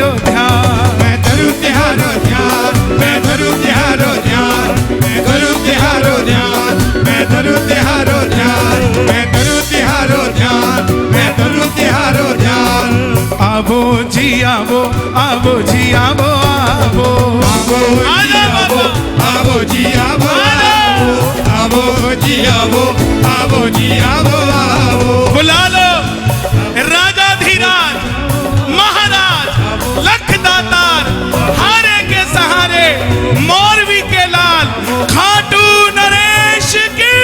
तिहारो ध्यान, मैं धरूं तिहारो ध्यान, मैं धरूं तिहारो ध्यान, मैं धरूं तिहारो ध्यान, मैं धरूं तिहारो ध्यान, मैं धरूं तिहारो ध्यान, मैं धरूं तिहारो ध्यान। आवो जी आवो, आवो जी आवो, आवो आवो जी आवो, आवो जी आवो, आवो जी आवो, आवो जी आवो, आवो। बुला लो राजाधिराज महाराज लख दातार, हारे के सहारे मोरवी के लाल, खाटू नरेश की।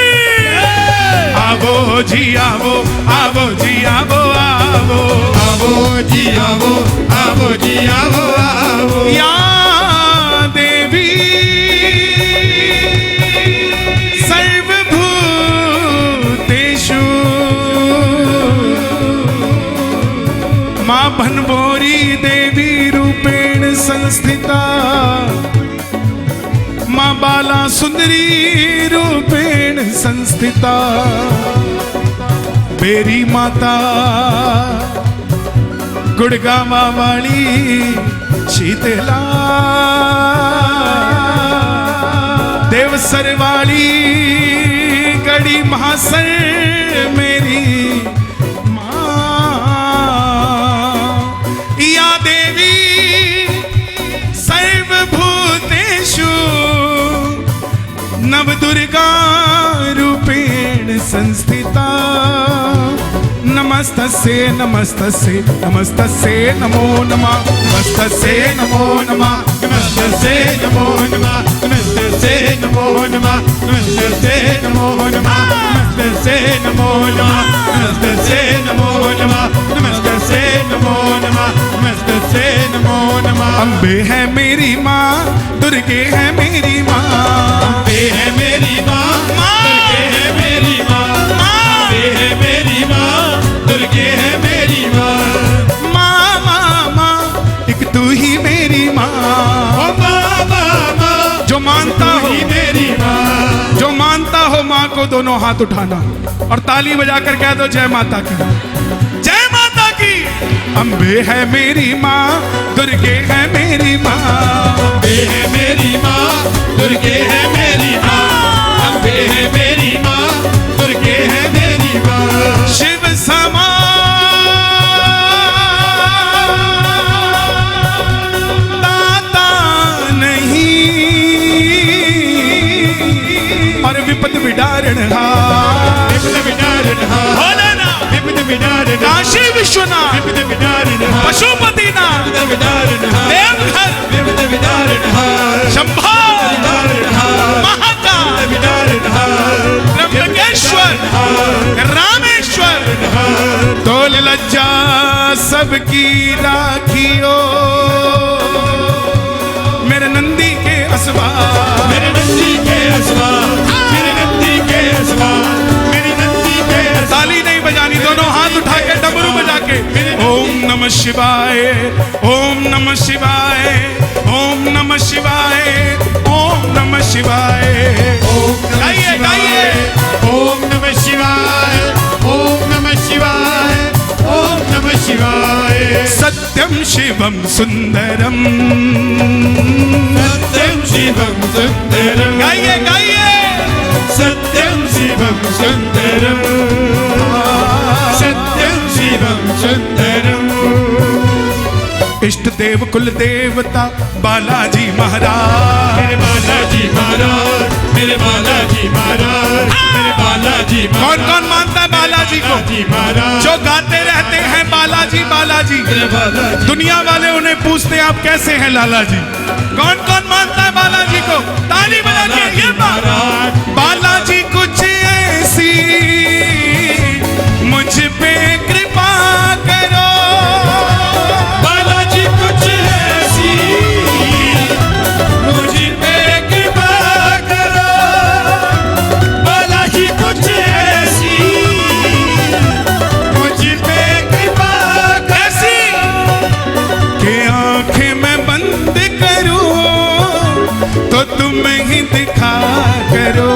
आवो जी आवो, आवो जी आवो, आवो आवो जी आवो, आवो जी आवो, आवो। या देवी मां भनभोरी देवी रूपेण संस्थिता, मां बाला सुंदरी रूपेण संस्थिता, मेरी माता गुड़गावा वाली शीतला, देवसर वाली गढ़ी महासर मेरी नवदुर्गा रूपेण संस्थिता। नमस्तस्ये नमस्तस्ये नमस्तस्ये नमो नमः, नमस्तस्ये नमो नमः, नमस्ते नमो नमः, नमस्ते नमो नमः, नमस्ते नमो नमः, नमस्ते नमो नमः, नमस्ते नमो नमः, नमस्ते नमो नमः, नमस्ते नमो नमः। अम्बे है मेरी माँ, दुर्गे है मेरी माँ, अम्बे है मेरी माँ, दुर्गे है मेरी माँ, अम्बे है मेरी माँ, दुर्गे है मेरी माँ। माँ माँ माँ एक तू ही मेरी माँ, ओ माँ माँ माँ, जो मानता हो मेरी माँ, जो मानता हो माँ को दोनों हाथ उठाना और ताली बजाकर कह दो जय माता की, जय माता की। अम्बे है मेरी माँ, दुर्गे है मेरी माँ, अम्बे है मेरी माँ, दुर्गे है मेरी माँ, अम्बे है मेरी माँ, दुर्गे है मेरी माँ। शिव समा दाता नहीं और विपद विदारणहार, विपद विदारणहार, भोलेनाथ, विपद विदारणहार, काशी विश्वनाथ, विपद विदारणहार, पशुपतिनाथ, विपद विदारणहार, देवघर, विपद विदारणहार, शंभो, विदारणहार, महाकाल, विदारणहार, त्र्यंबकेश्वर, रामेश्वर, तोल लज्जा सबकी राखियो, मेरे नंदी के असवार, मेरे नंदी के असवार, मेरे नंदी के असवार, मेरी नंदी के असवार। ताली नहीं बजानी, दोनों हाथ उठा के डमरू बजा के ओम नमः शिवाय, ओम नमः शिवाय, ओम नमः शिवाय, ओम नमः शिवाय। गाइए गाइए, ओम नमः शिवाय, ओम नमः शिवाय, ओम नमः शिवाय। सत्यम शिवम सुंदरम, सत्यम शिवम सुंदरम, गाइए गाइए, सत्यम शिवम सुंदरम, सत्यम शिवम सुंदरम। इष्ट देव कुल देवता बालाजी महाराज, मेरे बालाजी महाराज, मेरे बालाजी महाराज, मेरे बालाजी महाराज। कौन कौन मानता है बालाजी को? बालाजी महाराज, जो गाते रहते हैं बालाजी बालाजी, मेरे बालाजी। दुनिया वाले उन्हें पूछते हैं आप कैसे हैं लाला जी। कौन कौन मानता है बालाजी को? ताली बजा के ये महाराज। बालाजी कुछ ऐसी मुझ पे कृपा करो, बालाजी कुछ ऐसी मुझ पे कृपा करो, बालाजी कुछ ऐसी मुझ पे कृपा ऐसी कि आंखें मैं बंद करूं तो तुम ही दिखा करो।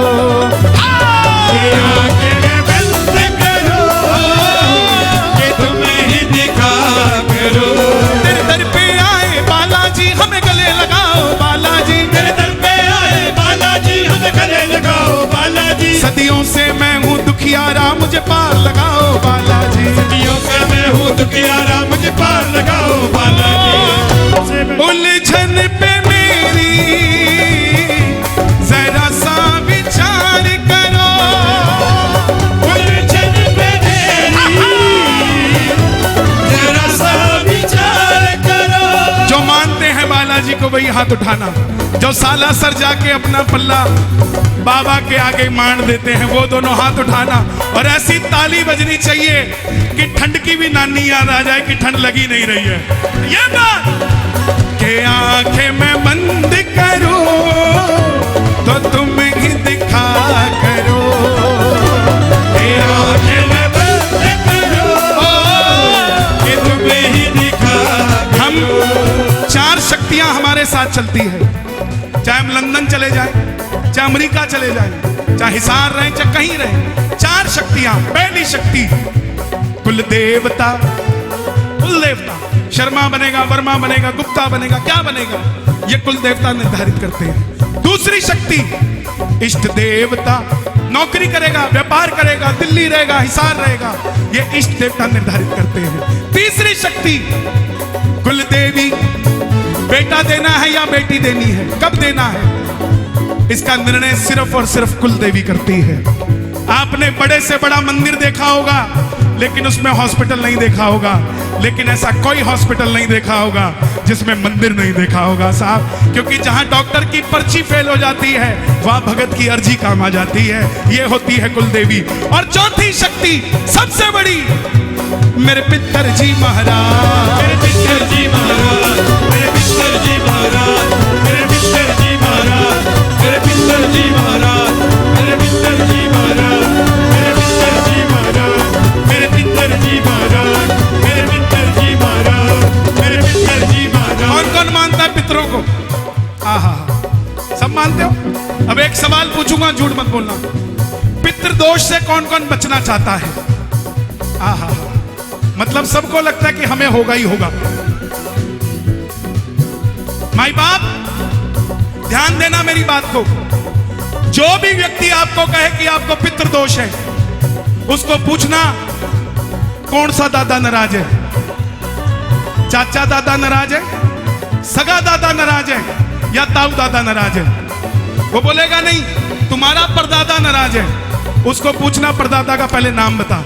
आंखें मैं को वही हाथ उठाना। जो सालासर जाके अपना पल्ला बाबा के आगे मांड देते हैं, वो दोनों हाथ उठाना। और ऐसी ताली बजनी चाहिए कि ठंड की भी नानी याद आ जाए कि ठंड लगी नहीं रही है। ये बात के आंखें मैं बंद करूं तो तुम ही दिखा करो, के आंखें मैं बंद करूं कि तुम ही दिखा। हम चार शक्तियां हमारे साथ चलती है, चाहे हम लंदन चले जाएं, चाहे अमेरिका चले जाएं, चाहे हिसार रहें, चाहे कहीं रहें। चार शक्तियां। पहली शक्ति कुल देवता। कुल देवता शर्मा बनेगा, वर्मा बनेगा, गुप्ता बनेगा, क्या बनेगा, ये कुल देवता निर्धारित करते हैं। दूसरी शक्ति इष्ट देवता। नौकरी करेगा, व्यापार करेगा, दिल्ली रहेगा, हिसार रहेगा, ये इष्ट देवता निर्धारित करते हैं। तीसरी शक्ति कुल देवी। बेटा देना है या बेटी देनी है, कब देना है, इसका निर्णय सिर्फ और सिर्फ कुल देवी करती है। आपने बड़े से बड़ा मंदिर देखा होगा लेकिन उसमें हॉस्पिटल नहीं देखा होगा, लेकिन ऐसा कोई हॉस्पिटल नहीं देखा होगा जिसमें मंदिर नहीं देखा होगा साहब। क्योंकि जहां डॉक्टर की पर्ची फेल हो जाती है वहां भगत की अर्जी काम आ जाती है। ये होती है कुल देवी। और चौथी शक्ति सबसे बड़ी, मेरे पितर जी महाराज, मेरे पितर जी महाराज, मेरे पितर जी महाराज, मेरे पितर जी महाराज, मेरे पितर जी महाराज, मेरे पितर जी महाराज, मेरे पितर जी महाराज, मेरे पितर जी महाराज, मेरे पितर जी महाराज, मेरे पितर जी महाराज। कौन कौन मानता है पितरों को? आहा, सब मानते हो? अब एक सवाल पूछूंगा, झूठ मत बोलना। पितृदोष से कौन कौन बचना चाहता है? आहा, मतलब सबको लगता है कि हमें होगा ही होगा। माई बाप ध्यान देना मेरी बात को। जो भी व्यक्ति आपको कहे कि आपको पितृदोष है, उसको पूछना कौन सा दादा नाराज है। चाचा दादा नाराज है, सगा दादा नाराज है, या ताऊ दादा नाराज है? वो बोलेगा नहीं, तुम्हारा परदादा नाराज है। उसको पूछना परदादा का पहले नाम बता।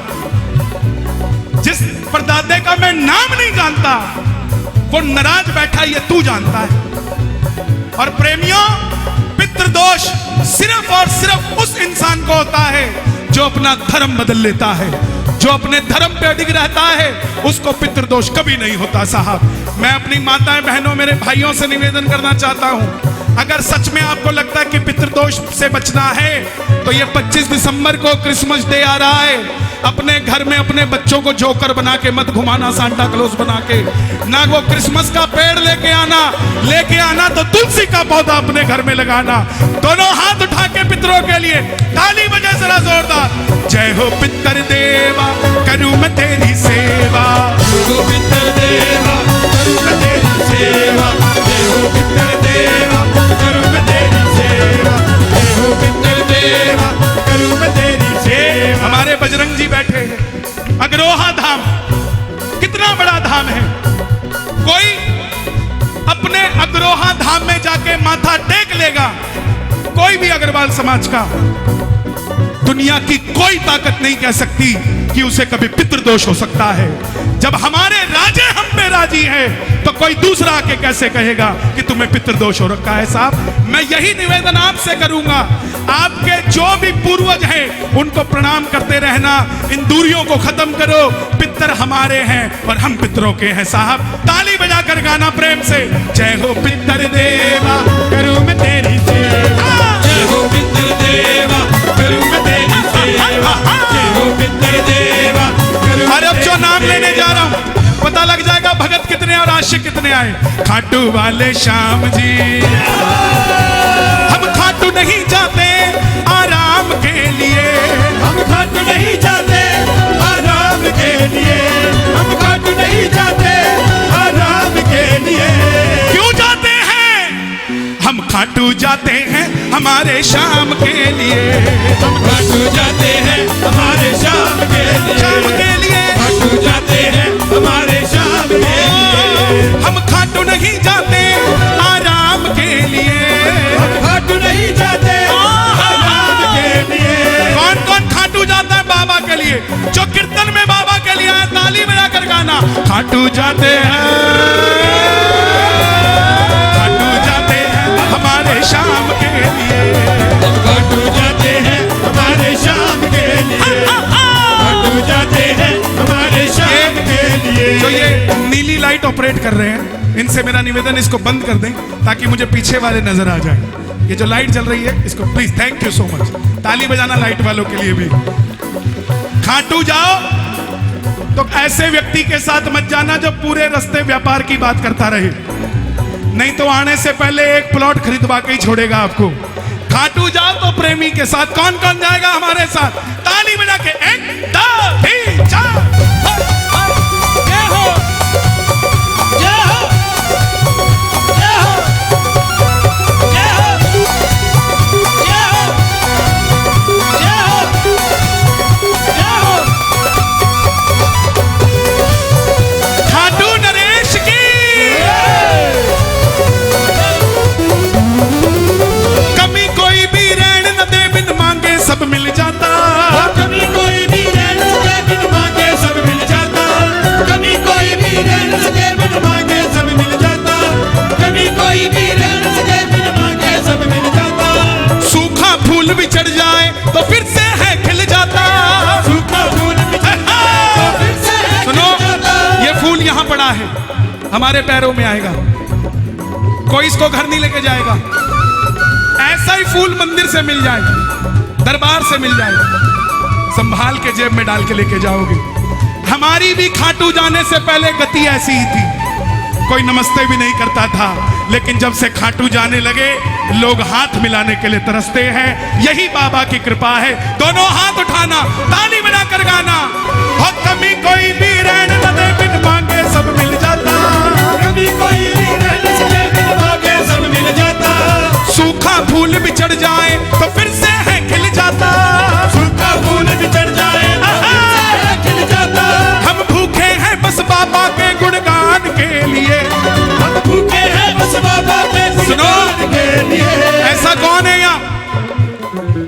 जिस परदादे का मैं नाम नहीं जानता वो नाराज बैठा, ये तू जानता है। और प्रेमियों, पितृदोष सिर्फ और सिर्फ उस इंसान को होता है जो अपना धर्म बदल लेता है, जो अपने धर्म पे अडिग रहता है, उसको पितृदोष कभी नहीं होता साहब। मैं अपनी माताएं, बहनों, मेरे भाइयों से निवेदन करना चाहता हूं, अगर सच में आपको लगता है कि पितृदोष से बचना है तो ये 25 दिसंबर को क्रिसमस डे आ रहा है, अपने घर में अपने बच्चों को जोकर बना के मत घुमाना, सांता क्लॉज बना के ना। वो क्रिसमस का पेड़ लेके आना तो तुलसी का पौधा अपने घर में लगाना। दोनों हाथ उठा के पितरों के लिए ताली बजाए जरा जोरदार। जय हो पितर देवा, करूं मैं तेरी सेवा। जय हो पितर देवा, करूं मैं तेरी सेवा। जय हो पितर देवा, करूं मैं तेरी सेवा। जय हो पितर देवा, करूं मैं तेरी सेवा। हमारे बजरंग जी बैठे हैं। अग्रोहा धाम कितना बड़ा धाम है। कोई अपने अग्रोहा धाम में जाके माथा टेक लेगा, कोई भी अग्रवाल समाज का, दुनिया की कोई ताकत नहीं कह सकती कि उसे कभी पितृदोष हो सकता है। जब हमारे राजे हम पे राजी है तो कोई दूसरा आके कैसे कहेगा कि तुम्हें पितृदोष हो रखा है। साहब, मैं यही निवेदन आपसे करूंगा, आपके जो भी पूर्वज हैं उनको प्रणाम करते रहना, इन दूरियों को खत्म करो। पितर हमारे हैं और हम पितरों के हैं साहब। ताली बजाकर गाना प्रेम से। जय हो पितर देवा, करूं मैं तेरी सेवा। जय हो पितर देवा, करूं मैं तेरी सेवा। जय हो पितर देवा, करूं। और अब जो नाम लेने जा रहा हूं पता लग जाएगा भगत कितने और आशिक कितने आए। खाटू वाले श्याम जी, हम खाटू नहीं जाते आराम के लिए। हम खाटू नहीं जाते आराम के लिए। हम खाटू नहीं जाते आराम के लिए। क्यों जाते हैं? हम खाटू जाते हैं हमारे श्याम के लिए। हम खाटू जाते हैं हमारे श्याम के लिए। श्याम के लिए खाटू जाते हैं हमारे श्याम के लिए। हम खाटू नहीं जाते आराम के लिए। हम खाटू नहीं जाते आराम के लिए। कौन कौन खाटू जाता है बाबा के लिए? जो कीर्तन में बाबा के लिए आया, ताली बजाकर गाना। खाटू जाते हैं, खाटू जो ये नीली लाइट ऑपरेट कर रहे हैं, इनसे मेरा निवेदन, इसको बंद कर दें ताकि मुझे पीछे वाले नजर आ जाए। ये जो लाइट जल रही है इसको please, thank you so much. ताली बजाना लाइट वालों के लिए भी। खाटू जाओ तो ऐसे व्यक्ति के साथ मत जाना जो पूरे रास्ते व्यापार की बात करता रहे, नहीं तो आने से पहले एक प्लॉट खरीदवा के ही छोड़ेगा आपको। खाटू जाओ तो प्रेमी के साथ। कौन कौन जाएगा हमारे साथ? ताली बजा के 1 2 3 4। जय हो, जय हो, जय हो, जय हो, जय हो, जय हो, जय हो। खाटू नरेश की। कमी कोई भी रहने न दे, बिन मांगे सब मिल जाता। कभी कोई भी रहने न दे, बिन मांगे सब मिल जाता। कभी कोई भी रहने न दे, बिन मांगे सब मिल जाता। कभी कोई भी रहने न दे, बिन मांगे सब मिल जाता। सूखा फूल भी चढ़ जाए तो फिर से है खिल जाता। सूखा फूल भी चढ़ जाए तो फिर से है खिल सुनो, जाता। ये फूल यहाँ पड़ा है, हमारे पैरों में आएगा, कोई इसको घर नहीं लेके जाएगा। ऐसा ही फूल मंदिर से मिल जाए, दरबार से मिल जाए, संभाल के जेब में डाल के लेके जाओगे। हमारी भी खाटू जाने से पहले गति ऐसी ही थी, कोई नमस्ते भी नहीं करता था, लेकिन जब से खाटू जाने लगे लोग हाथ मिलाने के लिए तरसते हैं। यही बाबा की कृपा है। दोनों हाथ उठाना, ताली बजाकर गाना। हो कमी कोई भी रहने न दे, बिन मांगे सब मिल जाता। कभी कोई भी रहने न दे, बिन मांगे सब मिल जाता। सूखा फूल भी चढ़ जाए तो फिर से है खिल जाता। सूखा फूल भी चढ़ जाए तो फिर से है खिल जाता। हम भूखे हैं बस बाबा के गुणगान के लिए। हम भूखे हैं बस बाबा के गुणगान के लिए। ऐसा कौन है यहाँ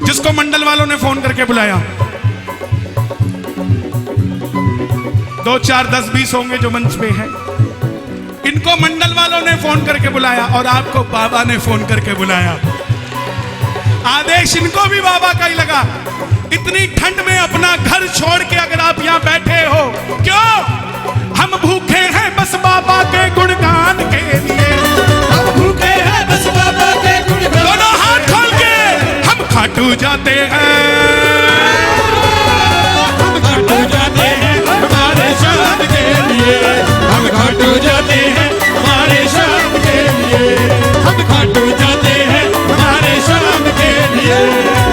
जिसको मंडल वालों ने फोन करके बुलाया? 2 4 10 20 होंगे जो मंच पे हैं। इनको मंडल वालों ने फोन करके बुलाया और आपको बाबा ने फोन करके बुलाया। आदेश इनको भी बाबा का ही लगा। इतनी ठंड में अपना घर छोड़ के अगर आप यहाँ बैठे हो, क्यों? हम भूखे हैं बस बाबा के गुणगान के लिए। हम भूखे हैं बस बाबा के गुणगान। दोनों हाथ खोल के हम खाटू जाते हैं। हम खाटू जाते हैं हमारे शान के लिए। हम खाटू जाते हैं हमारे शान के लिए। हम खाटू